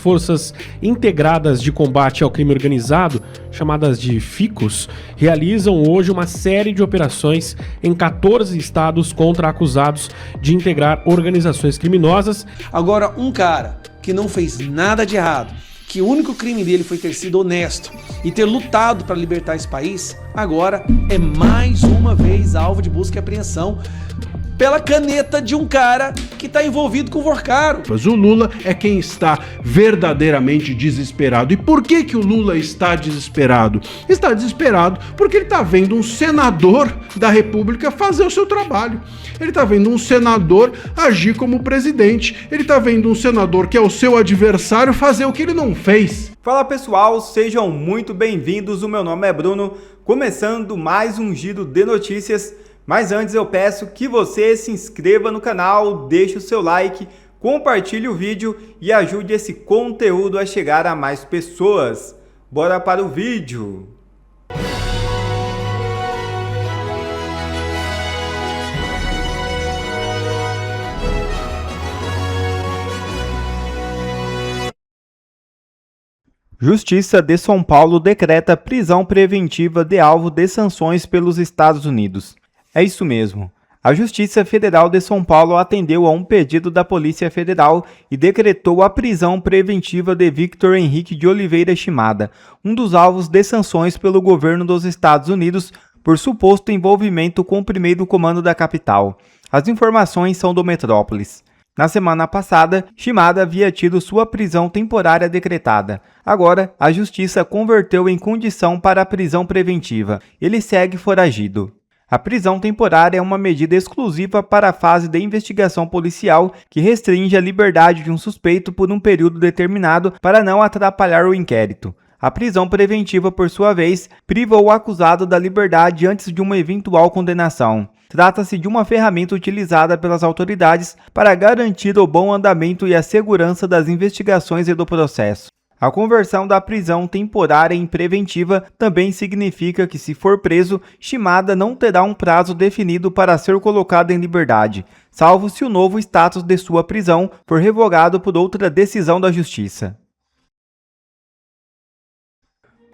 Forças Integradas de Combate ao Crime Organizado, chamadas de FICOS, realizam hoje uma série de operações em 14 estados contra acusados de integrar organizações criminosas. Agora, um cara que não fez nada de errado, que o único crime dele foi ter sido honesto e ter lutado para libertar esse país, agora é mais uma vez alvo de busca e apreensão pela caneta de um cara que está envolvido com o Vorcaro. Mas o Lula é quem está verdadeiramente desesperado. E por que que o Lula está desesperado? Está desesperado porque ele está vendo um senador da República fazer o seu trabalho. Ele está vendo um senador agir como presidente. Ele está vendo um senador que é o seu adversário fazer o que ele não fez. Fala pessoal, sejam muito bem-vindos. O meu nome é Bruno, começando mais um giro de notícias. Mas antes eu peço que você se inscreva no canal, deixe o seu like, compartilhe o vídeo e ajude esse conteúdo a chegar a mais pessoas. Bora para o vídeo! Justiça de São Paulo decreta prisão preventiva de alvo de sanções pelos Estados Unidos. É isso mesmo. A Justiça Federal de São Paulo atendeu a um pedido da Polícia Federal e decretou a prisão preventiva de Victor Henrique de Oliveira Shimada, um dos alvos de sanções pelo governo dos Estados Unidos por suposto envolvimento com o primeiro comando da capital. As informações são do Metrópolis. Na semana passada, Shimada havia tido sua prisão temporária decretada. Agora, a Justiça converteu em condição para a prisão preventiva. Ele segue foragido. A prisão temporária é uma medida exclusiva para a fase de investigação policial que restringe a liberdade de um suspeito por um período determinado para não atrapalhar o inquérito. A prisão preventiva, por sua vez, priva o acusado da liberdade antes de uma eventual condenação. Trata-se de uma ferramenta utilizada pelas autoridades para garantir o bom andamento e a segurança das investigações e do processo. A conversão da prisão temporária em preventiva também significa que, se for preso, Shimada não terá um prazo definido para ser colocado em liberdade, salvo se o novo status de sua prisão for revogado por outra decisão da Justiça.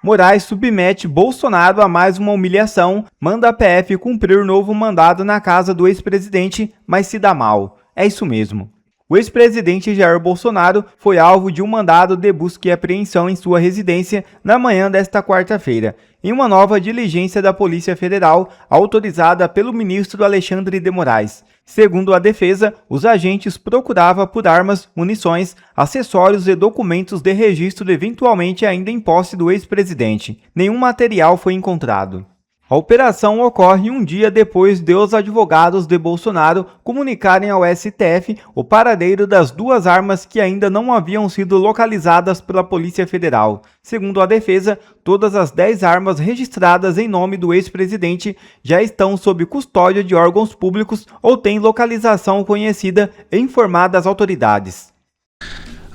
Moraes submete Bolsonaro a mais uma humilhação, manda a PF cumprir novo mandado na casa do ex-presidente, mas se dá mal. É isso mesmo. O ex-presidente Jair Bolsonaro foi alvo de um mandado de busca e apreensão em sua residência na manhã desta quarta-feira, em uma nova diligência da Polícia Federal autorizada pelo ministro Alexandre de Moraes. Segundo a defesa, os agentes procuravam por armas, munições, acessórios e documentos de registro eventualmente ainda em posse do ex-presidente. Nenhum material foi encontrado. A operação ocorre um dia depois de os advogados de Bolsonaro comunicarem ao STF o paradeiro das duas armas que ainda não haviam sido localizadas pela Polícia Federal. Segundo a defesa, todas as 10 armas registradas em nome do ex-presidente já estão sob custódia de órgãos públicos ou têm localização conhecida e informada às autoridades.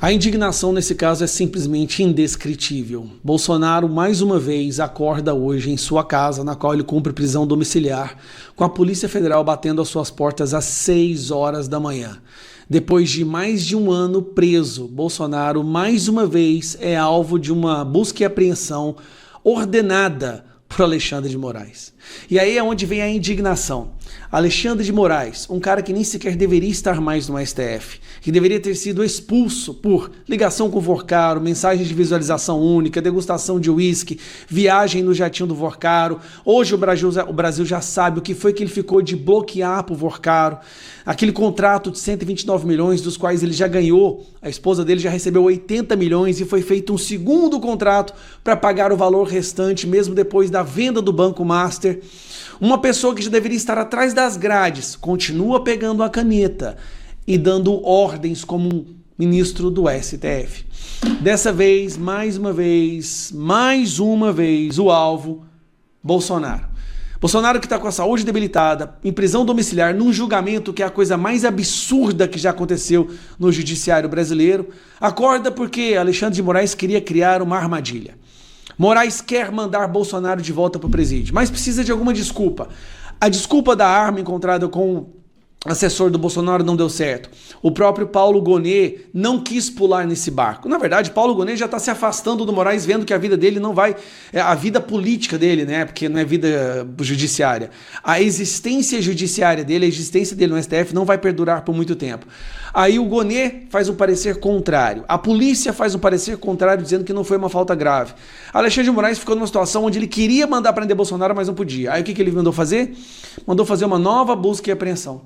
A indignação nesse caso é simplesmente indescritível. Bolsonaro, mais uma vez, acorda hoje em sua casa, na qual ele cumpre prisão domiciliar, com a Polícia Federal batendo às suas portas às 6 horas da manhã. Depois de mais de um ano preso, Bolsonaro, mais uma vez, é alvo de uma busca e apreensão ordenada por Alexandre de Moraes. E aí é onde vem a indignação. Alexandre de Moraes, um cara que nem sequer deveria estar mais no STF, que deveria ter sido expulso por ligação com o Vorcaro, mensagens de visualização única, degustação de uísque, viagem no jatinho do Vorcaro. Hoje o Brasil já sabe o que foi que ele ficou de bloquear para o Vorcaro. Aquele contrato de 129 milhões, dos quais ele já ganhou, a esposa dele já recebeu 80 milhões e foi feito um segundo contrato para pagar o valor restante, mesmo depois da venda do Banco Master. Uma pessoa que já deveria estar atrás das grades continua pegando a caneta e dando ordens como um ministro do STF. Dessa vez, mais uma vez, o alvo, Bolsonaro. Bolsonaro, que está com a saúde debilitada, em prisão domiciliar, num julgamento que é a coisa mais absurda que já aconteceu no judiciário brasileiro, acorda porque Alexandre de Moraes queria criar uma armadilha. Moraes quer mandar Bolsonaro de volta para o presídio, mas precisa de alguma desculpa. A desculpa da arma encontrada com assessor do Bolsonaro, não deu certo. O próprio Paulo Gonet não quis pular nesse barco. Na verdade, Paulo Gonet já está se afastando do Moraes, vendo que a vida dele não vai... a vida política dele, né? Porque não é vida judiciária. A existência judiciária dele, a existência dele no STF não vai perdurar por muito tempo. Aí o Gonet faz um parecer contrário. A polícia faz um parecer contrário, dizendo que não foi uma falta grave. Alexandre de Moraes ficou numa situação onde ele queria mandar prender Bolsonaro, mas não podia. Aí o que ele mandou fazer? Mandou fazer uma nova busca e apreensão.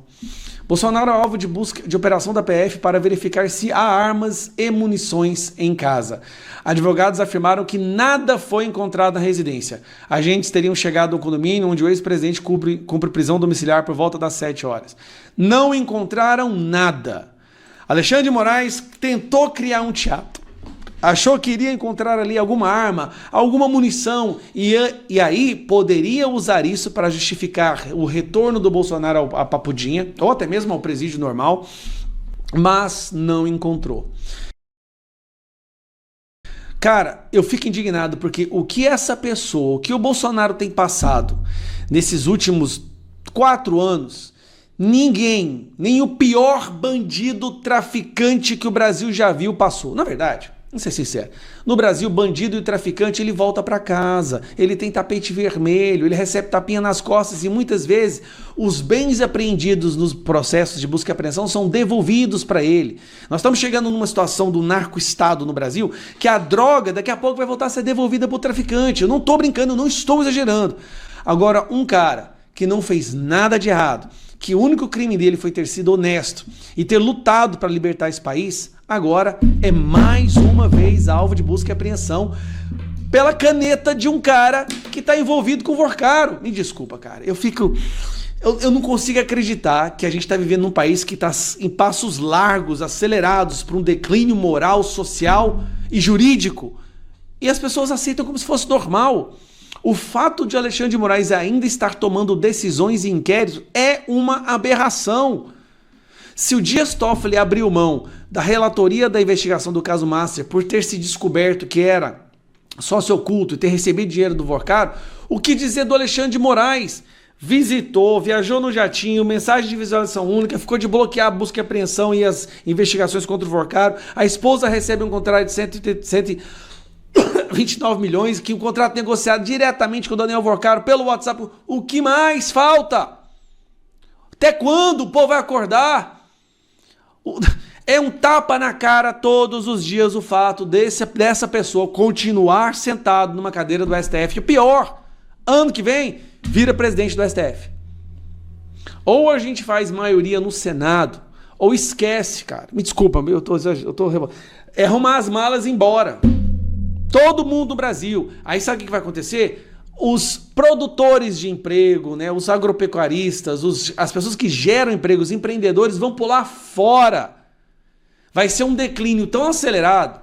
Bolsonaro é alvo de busca de operação da PF para verificar se há armas e munições em casa. Advogados afirmaram que nada foi encontrado na residência. Agentes teriam chegado ao condomínio onde o ex-presidente cumpre prisão domiciliar por volta das 7 horas. Não encontraram nada. Alexandre de Moraes tentou criar um teatro. Achou que iria encontrar ali alguma arma, alguma munição, e aí poderia usar isso para justificar o retorno do Bolsonaro à Papudinha, ou até mesmo ao presídio normal, mas não encontrou. Cara, eu fico indignado porque o que essa pessoa, o que o Bolsonaro tem passado nesses últimos 4 anos, ninguém, nem o pior bandido traficante que o Brasil já viu passou. Na verdade... Vamos ser sincero, no Brasil, bandido e traficante, ele volta para casa, ele tem tapete vermelho, ele recebe tapinha nas costas e muitas vezes os bens apreendidos nos processos de busca e apreensão são devolvidos para ele. Nós estamos chegando numa situação do narco-estado no Brasil, que a droga daqui a pouco vai voltar a ser devolvida para o traficante. Eu não estou brincando, eu não estou exagerando. Agora, um cara que não fez nada de errado, que o único crime dele foi ter sido honesto e ter lutado para libertar esse país, agora é mais uma vez alvo de busca e apreensão pela caneta de um cara que está envolvido com o Vorcaro. Me desculpa, cara. Eu não consigo acreditar que a gente está vivendo num país que está em passos largos, acelerados para um declínio moral, social e jurídico. E as pessoas aceitam como se fosse normal. O fato de Alexandre de Moraes ainda estar tomando decisões e inquéritos é uma aberração. Se o Dias Toffoli abriu mão da relatoria da investigação do caso Master por ter se descoberto que era sócio oculto e ter recebido dinheiro do Vorcaro, o que dizer do Alexandre de Moraes? Visitou, viajou no jatinho, mensagem de visualização única, ficou de bloquear a busca e apreensão e as investigações contra o Vorcaro. A esposa recebe um contrato de 129 milhões, que o contrato negociado diretamente com o Daniel Vorcaro pelo WhatsApp. O que mais falta? Até quando o povo vai acordar? É um tapa na cara todos os dias o fato dessa pessoa continuar sentado numa cadeira do STF. E pior, ano que vem, vira presidente do STF. Ou a gente faz maioria no Senado, ou esquece, cara. Me desculpa, é arrumar as malas e ir embora. Todo mundo no Brasil. Aí sabe o que vai acontecer? Os produtores de emprego, né, os agropecuaristas, as pessoas que geram empregos, os empreendedores vão pular fora. Vai ser um declínio tão acelerado.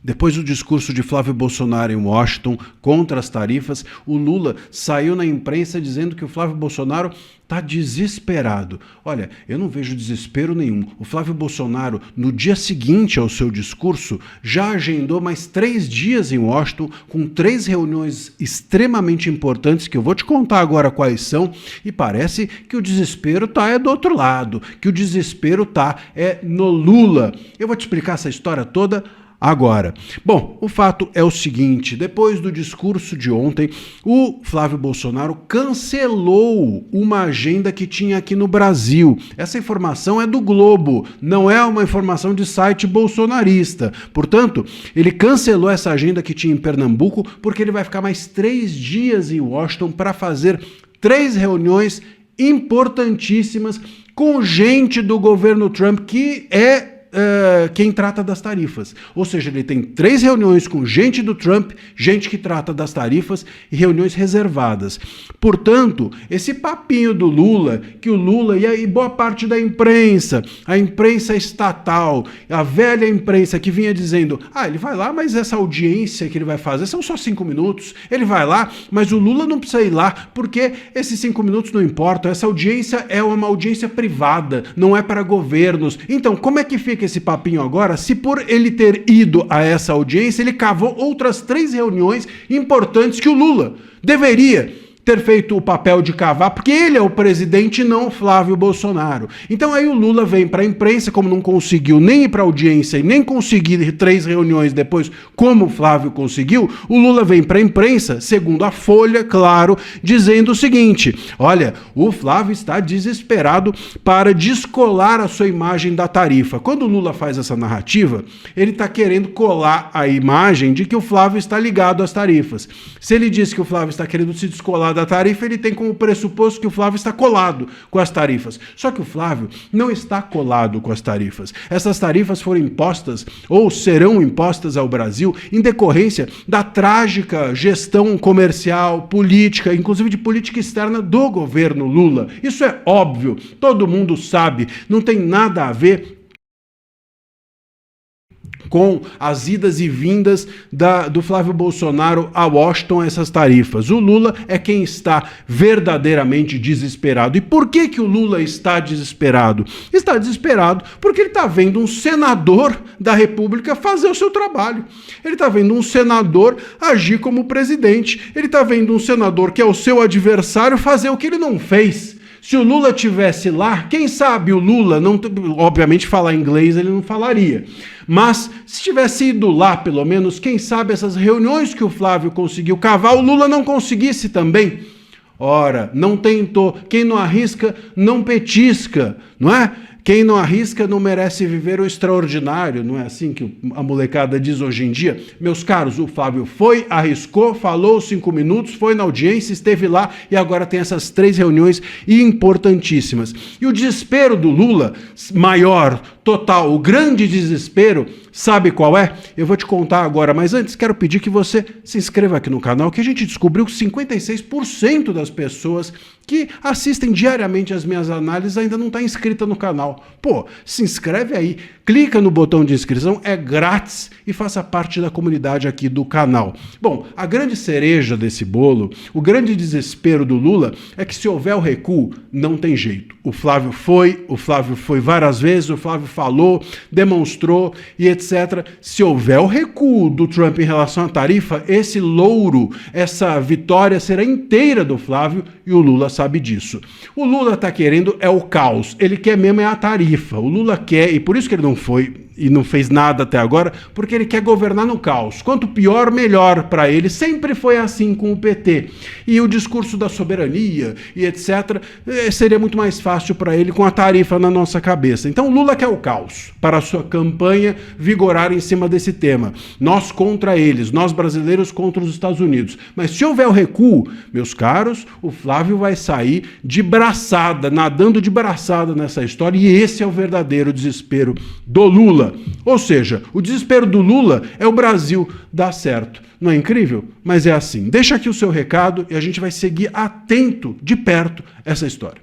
Depois do discurso de Flávio Bolsonaro em Washington contra as tarifas, o Lula saiu na imprensa dizendo que o Flávio Bolsonaro está desesperado. Olha, eu não vejo desespero nenhum. O Flávio Bolsonaro, no dia seguinte ao seu discurso, já agendou mais 3 dias em Washington, com 3 reuniões extremamente importantes, que eu vou te contar agora quais são, e parece que o desespero tá do outro lado, que o desespero tá no Lula. Eu vou te explicar essa história toda agora. Bom, o fato é o seguinte: depois do discurso de ontem, o Flávio Bolsonaro cancelou uma agenda que tinha aqui no Brasil. Essa informação é do Globo, não é uma informação de site bolsonarista. Portanto, ele cancelou essa agenda que tinha em Pernambuco, porque ele vai ficar mais 3 dias em Washington para fazer 3 reuniões importantíssimas com gente do governo Trump, que é quem trata das tarifas. Ou seja, ele tem 3 reuniões com gente do Trump, gente que trata das tarifas e reuniões reservadas. Portanto, esse papinho do Lula, que o Lula e boa parte da imprensa, a imprensa estatal, a velha imprensa que vinha dizendo, ele vai lá, mas essa audiência que ele vai fazer são só 5 minutos, ele vai lá, mas o Lula não precisa ir lá, porque esses 5 minutos não importam, essa audiência é uma audiência privada, não é para governos. Então, como é que fica justifica esse papinho agora se por ele ter ido a essa audiência, ele cavou outras 3 reuniões importantes que o Lula deveria ter feito o papel de cavar, porque ele é o presidente e não o Flávio Bolsonaro. Então aí o Lula vem para a imprensa, como não conseguiu nem ir para a audiência e nem conseguir 3 reuniões depois, como o Flávio conseguiu, o Lula vem para a imprensa, segundo a Folha, claro, dizendo o seguinte: olha, o Flávio está desesperado para descolar a sua imagem da tarifa. Quando o Lula faz essa narrativa, ele está querendo colar a imagem de que o Flávio está ligado às tarifas. Se ele diz que o Flávio está querendo se descolar da tarifa, ele tem como pressuposto que o Flávio está colado com as tarifas. Só que o Flávio não está colado com as tarifas. Essas tarifas foram impostas ou serão impostas ao Brasil em decorrência da trágica gestão comercial, política, inclusive de política externa do governo Lula. Isso é óbvio, todo mundo sabe, não tem nada a ver com as idas e vindas do Flávio Bolsonaro a Washington, essas tarifas. O Lula é quem está verdadeiramente desesperado. E por que o Lula está desesperado? Está desesperado porque ele está vendo um senador da República fazer o seu trabalho. Ele está vendo um senador agir como presidente. Ele está vendo um senador que é o seu adversário fazer o que ele não fez. Se o Lula tivesse lá, quem sabe o Lula, não, obviamente falar inglês ele não falaria, mas se tivesse ido lá pelo menos, quem sabe essas reuniões que o Flávio conseguiu cavar, o Lula não conseguisse também. Ora, não tentou, quem não arrisca não petisca, não é? Quem não arrisca não merece viver o extraordinário, não é assim que a molecada diz hoje em dia? Meus caros, o Flávio foi, arriscou, falou 5 minutos, foi na audiência, esteve lá e agora tem essas 3 reuniões importantíssimas. E o desespero do Lula, maior, total, o grande desespero, sabe qual é? Eu vou te contar agora, mas antes quero pedir que você se inscreva aqui no canal, que a gente descobriu que 56% das pessoas que assistem diariamente as minhas análises ainda não está inscrita no canal. Pô, se inscreve aí, clica no botão de inscrição, é grátis e faça parte da comunidade aqui do canal. Bom, a grande cereja desse bolo, o grande desespero do Lula é que se houver o recuo, não tem jeito. O Flávio foi várias vezes, o Flávio falou, demonstrou e etc. Se houver o recuo do Trump em relação à tarifa, esse louro, essa vitória será inteira do Flávio e o Lula sabe disso. O Lula está querendo é o caos, ele quer mesmo é a tarifa. O Lula quer, e por isso que ele não foi e não fez nada até agora, porque ele quer governar no caos. Quanto pior, melhor para ele. Sempre foi assim com o PT. E o discurso da soberania e etc. seria muito mais fácil para ele com a tarifa na nossa cabeça. Então o Lula quer o caos para a sua campanha vigorar em cima desse tema. Nós contra eles, nós brasileiros contra os Estados Unidos. Mas se houver o recuo, meus caros, o Flávio vai sair de braçada, nadando de braçada nessa história, e esse é o verdadeiro desespero do Lula. Ou seja, o desespero do Lula é o Brasil dar certo. Não é incrível? Mas é assim. Deixa aqui o seu recado e a gente vai seguir atento, de perto, essa história.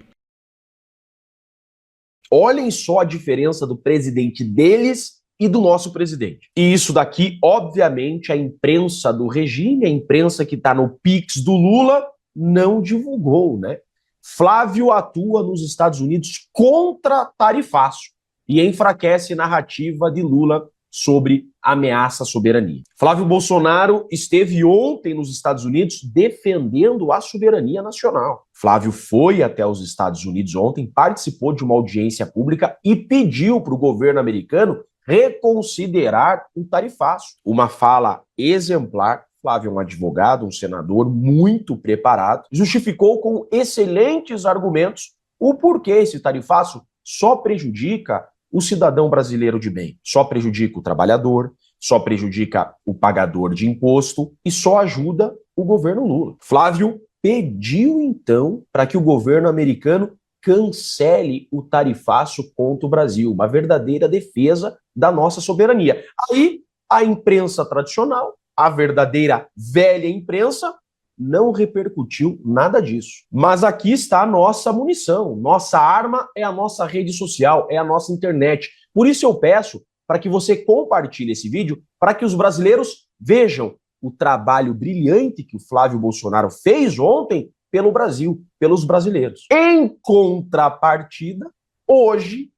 Olhem só a diferença do presidente deles e do nosso presidente. E isso daqui, obviamente, a imprensa do regime, a imprensa que está no Pix do Lula, não divulgou, né? Flávio atua nos Estados Unidos contra tarifaço e enfraquece narrativa de Lula sobre ameaça à soberania. Flávio Bolsonaro esteve ontem nos Estados Unidos defendendo a soberania nacional. Flávio foi até os Estados Unidos ontem, participou de uma audiência pública e pediu para o governo americano reconsiderar o tarifaço. Uma fala exemplar. Flávio é um advogado, um senador muito preparado, justificou com excelentes argumentos o porquê esse tarifaço só prejudica o cidadão brasileiro de bem, só prejudica o trabalhador, só prejudica o pagador de imposto e só ajuda o governo Lula. Flávio pediu, então, para que o governo americano cancele o tarifaço contra o Brasil, uma verdadeira defesa da nossa soberania. Aí, a imprensa tradicional, a verdadeira velha imprensa, não repercutiu nada disso. Mas aqui está a nossa munição. Nossa arma é a nossa rede social, é a nossa internet. Por isso eu peço para que você compartilhe esse vídeo para que os brasileiros vejam o trabalho brilhante que o Flávio Bolsonaro fez ontem pelo Brasil, pelos brasileiros. Em contrapartida, hoje,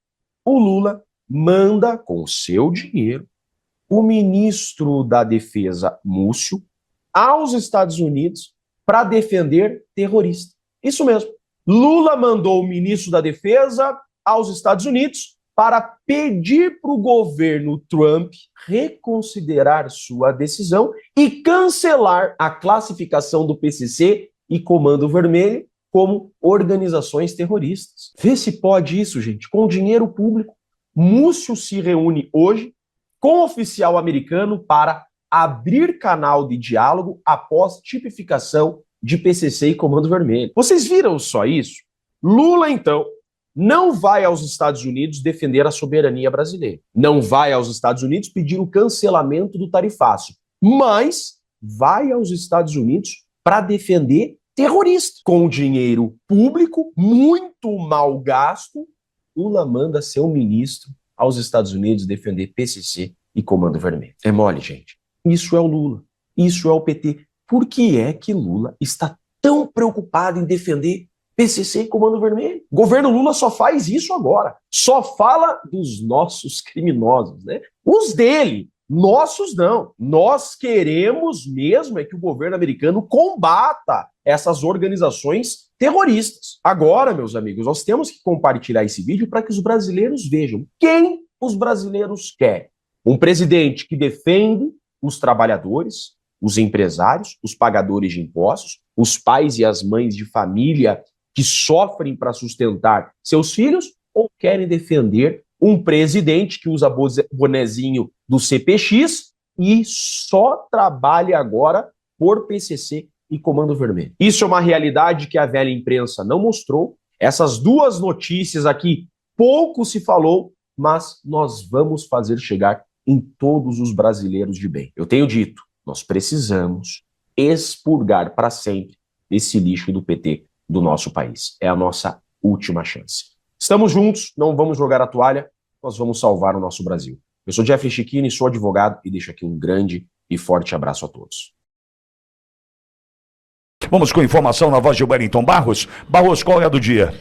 o Lula manda, com o seu dinheiro, o ministro da Defesa, Múcio, aos Estados Unidos para defender terroristas. Isso mesmo. Lula mandou o ministro da Defesa aos Estados Unidos para pedir para o governo Trump reconsiderar sua decisão e cancelar a classificação do PCC e Comando Vermelho como organizações terroristas. Vê se pode isso, gente. Com dinheiro público, Múcio se reúne hoje com o oficial americano para abrir canal de diálogo após tipificação de PCC e Comando Vermelho. Vocês viram só isso? Lula, então, não vai aos Estados Unidos defender a soberania brasileira. Não vai aos Estados Unidos pedir o cancelamento do tarifaço. Mas vai aos Estados Unidos para defender terroristas. Com dinheiro público, muito mal gasto, Lula manda seu ministro aos Estados Unidos defender PCC e Comando Vermelho. É mole, gente. Isso é o Lula. Isso é o PT. Por que é que Lula está tão preocupado em defender PCC e Comando Vermelho? O governo Lula só faz isso agora. Só fala dos nossos criminosos, né? Os dele. Nossos não. Nós queremos mesmo é que o governo americano combata essas organizações terroristas. Agora, meus amigos, nós temos que compartilhar esse vídeo para que os brasileiros vejam quem os brasileiros querem. Um presidente que defende os trabalhadores, os empresários, os pagadores de impostos, os pais e as mães de família que sofrem para sustentar seus filhos, ou querem defender um presidente que usa bonezinho do CPX e só trabalha agora por PCC e Comando Vermelho. Isso é uma realidade que a velha imprensa não mostrou. Essas duas notícias aqui pouco se falou, mas nós vamos fazer chegar em todos os brasileiros de bem. Eu tenho dito, nós precisamos expurgar para sempre esse lixo do PT do nosso país. É a nossa última chance. Estamos juntos, não vamos jogar a toalha, nós vamos salvar o nosso Brasil. Eu sou Jeffrey Chiquini, sou advogado e deixo aqui um grande e forte abraço a todos. Vamos com informação na voz de Wellington Barros. Barros, qual é a do dia?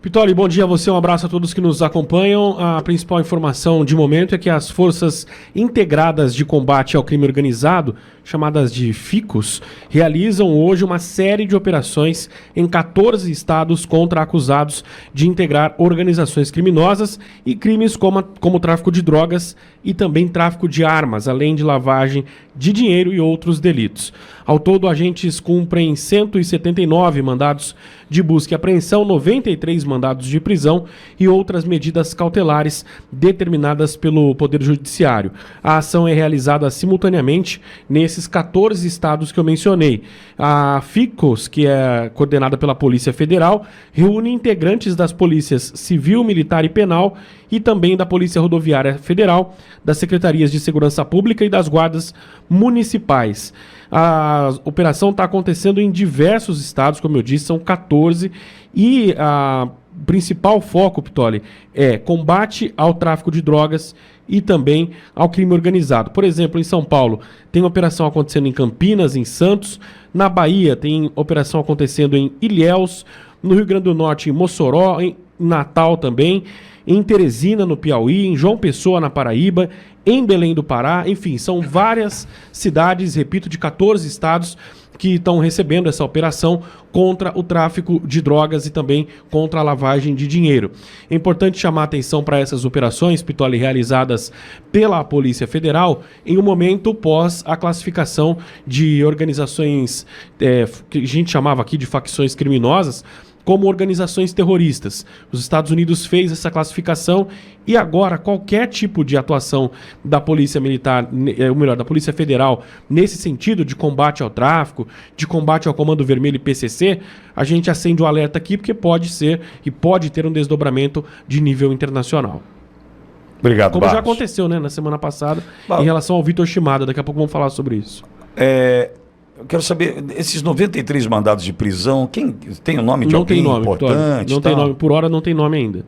Pitoli, bom dia a você, um abraço a todos que nos acompanham. A principal informação de momento é que as Forças Integradas de Combate ao Crime Organizado, chamadas de FICOS, realizam hoje uma série de operações em 14 estados contra acusados de integrar organizações criminosas e crimes como tráfico de drogas e também tráfico de armas, além de lavagem de dinheiro e outros delitos. Ao todo, agentes cumprem 179 mandados de busca e apreensão, 93 mandados de prisão e outras medidas cautelares determinadas pelo Poder Judiciário. A ação é realizada simultaneamente nesses 14 estados que eu mencionei. A FICOS, que é coordenada pela Polícia Federal, reúne integrantes das polícias civil, militar e penal e também da Polícia Rodoviária Federal, das Secretarias de Segurança Pública e das guardas municipais. A operação está acontecendo em diversos estados, como eu disse, são 14, e a principal foco, Pitoli, é combate ao tráfico de drogas e também ao crime organizado. Por exemplo, em São Paulo, tem operação acontecendo em Campinas, em Santos. Na Bahia, tem operação acontecendo em Ilhéus. No Rio Grande do Norte, em Mossoró, em Natal também. Em Teresina, no Piauí, em João Pessoa, na Paraíba, em Belém do Pará. Enfim, são várias cidades, repito, de 14 estados que estão recebendo essa operação contra o tráfico de drogas e também contra a lavagem de dinheiro. É importante chamar a atenção para essas operações, Pitoli, realizadas pela Polícia Federal em um momento pós a classificação de organizações que a gente chamava aqui de facções criminosas, como organizações terroristas. Os Estados Unidos fez essa classificação e agora qualquer tipo de atuação da Polícia Militar, ou melhor, da Polícia Federal, nesse sentido de combate ao tráfico, de combate ao Comando Vermelho e PCC, a gente acende o alerta aqui porque pode ser e pode ter um desdobramento de nível internacional. Obrigado, Como Barros. já aconteceu, né, na semana passada, em relação ao Vitor Shimada. Daqui a pouco vamos falar sobre isso. Eu quero saber, esses 93 mandados de prisão, quem tem o nome de Não alguém tem nome, importante? não tem nome, por hora não tem nome ainda.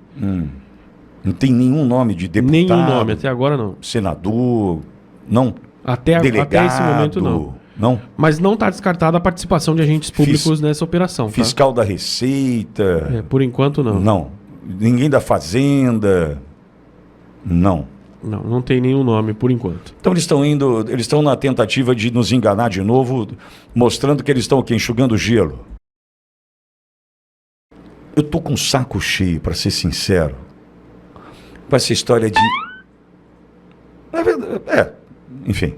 Não tem nenhum nome de deputado? Nenhum nome, até agora não. Senador? Não? Até esse momento não. Não? Mas não está descartada a participação de agentes públicos nessa operação. Tá? Fiscal da Receita? Por enquanto não. Não. Ninguém da Fazenda? Não. Não tem nenhum nome por enquanto. Então eles estão na tentativa de nos enganar de novo, mostrando que eles estão aqui enxugando gelo. Eu tô com um saco cheio, para ser sincero, com essa história de... Na verdade, enfim.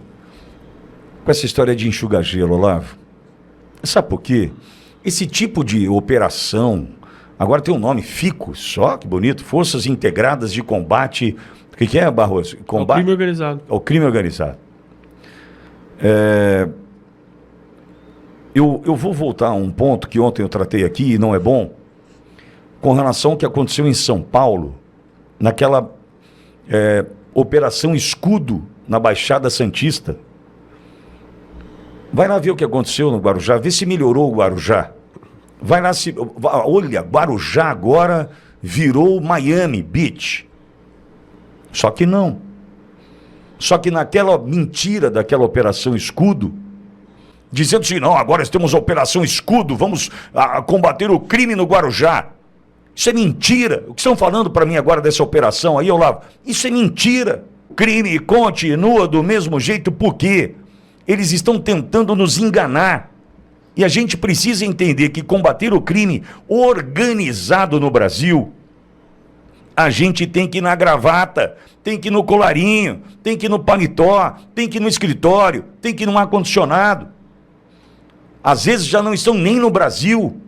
Com essa história de enxugar gelo, Olavo. Sabe por quê? Esse tipo de operação, agora tem um nome, FICOS, só que bonito, Forças Integradas de Combate... O que é, Barroso? Combate... O crime organizado. O crime organizado. Eu vou voltar a um ponto que ontem eu tratei aqui e não é bom, com relação ao que aconteceu em São Paulo, naquela Operação Escudo na Baixada Santista. Vai lá ver o que aconteceu no Guarujá, vê se melhorou o Guarujá. Vai lá se... Olha, Guarujá agora virou Miami Beach. Só que não. Só que naquela mentira daquela Operação Escudo, dizendo assim, não, agora nós temos a Operação Escudo, vamos combater o crime no Guarujá. Isso é mentira. O que estão falando para mim agora dessa operação aí, Olavo? Isso é mentira. O crime continua do mesmo jeito, por quê? Eles estão tentando nos enganar. E a gente precisa entender que combater o crime organizado no Brasil, a gente tem que ir na gravata, tem que ir no colarinho, tem que ir no paletó, tem que ir no escritório, tem que ir no ar-condicionado. Às vezes já não estão nem no Brasil,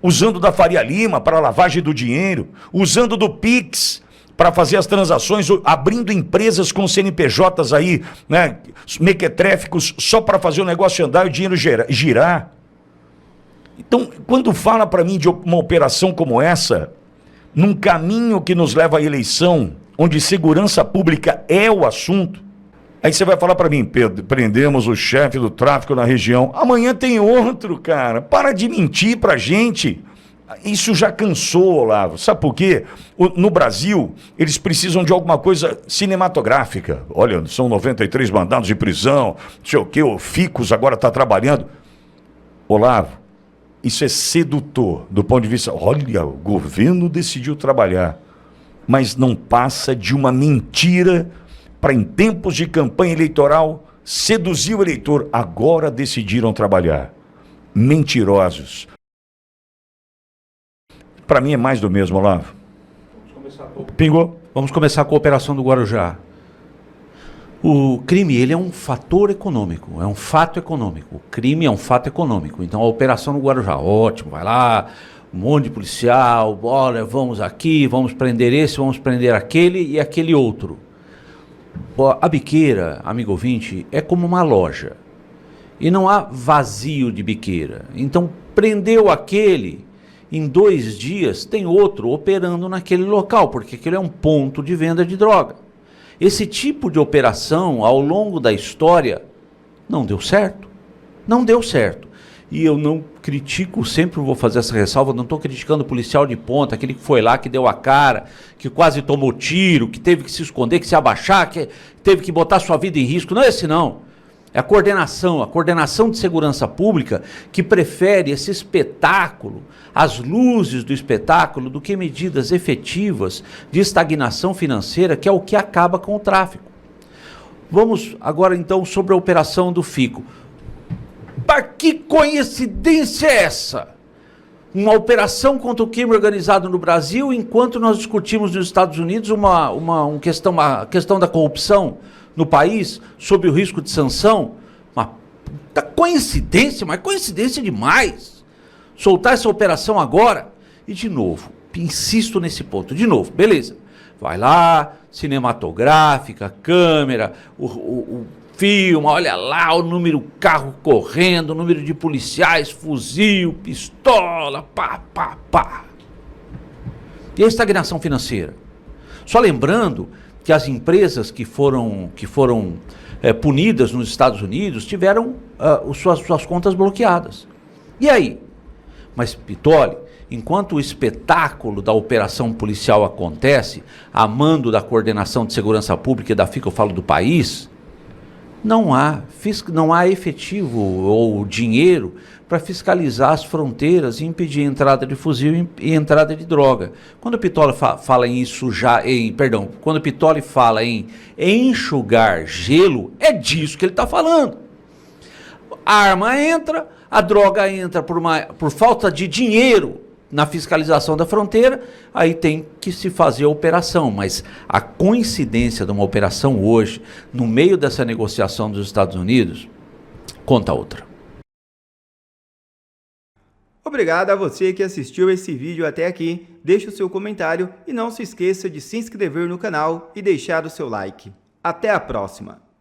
usando da Faria Lima para lavagem do dinheiro, usando do Pix para fazer as transações, abrindo empresas com CNPJs aí, né, mequetréficos, só para fazer o negócio andar e o dinheiro girar. Então, quando fala para mim de uma operação como essa, num caminho que nos leva à eleição, onde segurança pública é o assunto, aí você vai falar para mim, Pedro, prendemos o chefe do tráfico na região. Amanhã tem outro, cara. Para de mentir pra gente. Isso já cansou, Olavo. Sabe por quê? No Brasil, eles precisam de alguma coisa cinematográfica. Olha, são 93 mandados de prisão, não sei o quê, o Ficos agora está trabalhando. Olavo, isso é sedutor do ponto de vista... Olha, o governo decidiu trabalhar, mas não passa de uma mentira para, em tempos de campanha eleitoral, seduzir o eleitor. Agora decidiram trabalhar. Mentirosos. Para mim é mais do mesmo, Olavo. Pingou? Vamos começar com a operação do Guarujá. O crime, ele é um fator econômico, é um fato econômico. O crime é um fato econômico. Então a operação no Guarujá, ótimo, vai lá, um monte de policial, olha, vamos aqui, vamos prender esse, vamos prender aquele e aquele outro. A biqueira, amigo ouvinte, é como uma loja. E não há vazio de biqueira. Então prendeu aquele, em 2 dias tem outro operando naquele local, porque aquele é um ponto de venda de droga. Esse tipo de operação, ao longo da história, não deu certo. Não deu certo. E eu não critico, sempre vou fazer essa ressalva, não estou criticando o policial de ponta, aquele que foi lá, que deu a cara, que quase tomou tiro, que teve que se esconder, que se abaixar, que teve que botar sua vida em risco. Não é esse não. É a coordenação de segurança pública que prefere esse espetáculo, as luzes do espetáculo, do que medidas efetivas de estagnação financeira, que é o que acaba com o tráfico. Vamos agora então sobre a operação do Fico. Mas que coincidência é essa? Uma operação contra o crime organizado no Brasil, enquanto nós discutimos nos Estados Unidos uma questão da corrupção no país, sob o risco de sanção. Uma puta coincidência, mas coincidência demais. Soltar essa operação agora. E de novo, insisto nesse ponto, de novo, beleza. Vai lá, cinematográfica, câmera, o filme, olha lá o número do carro correndo, o número de policiais, fuzil, pistola, pá, pá, pá. E a estagnação financeira? Só lembrando que as empresas que foram punidas nos Estados Unidos tiveram suas contas bloqueadas. E aí? Mas, Pitoli, enquanto o espetáculo da operação policial acontece, a mando da Coordenação de Segurança Pública e da FICA, eu falo do país, não há efetivo ou dinheiro para fiscalizar as fronteiras e impedir a entrada de fuzil e entrada de droga. Quando o Pittoli fala em quando o Pittoli fala em enxugar gelo, é disso que ele está falando. A arma entra, a droga entra por falta de dinheiro na fiscalização da fronteira, aí tem que se fazer a operação, mas a coincidência de uma operação hoje, no meio dessa negociação dos Estados Unidos, conta outra. Obrigado a você que assistiu esse vídeo até aqui, deixe o seu comentário e não se esqueça de se inscrever no canal e deixar o seu like. Até a próxima!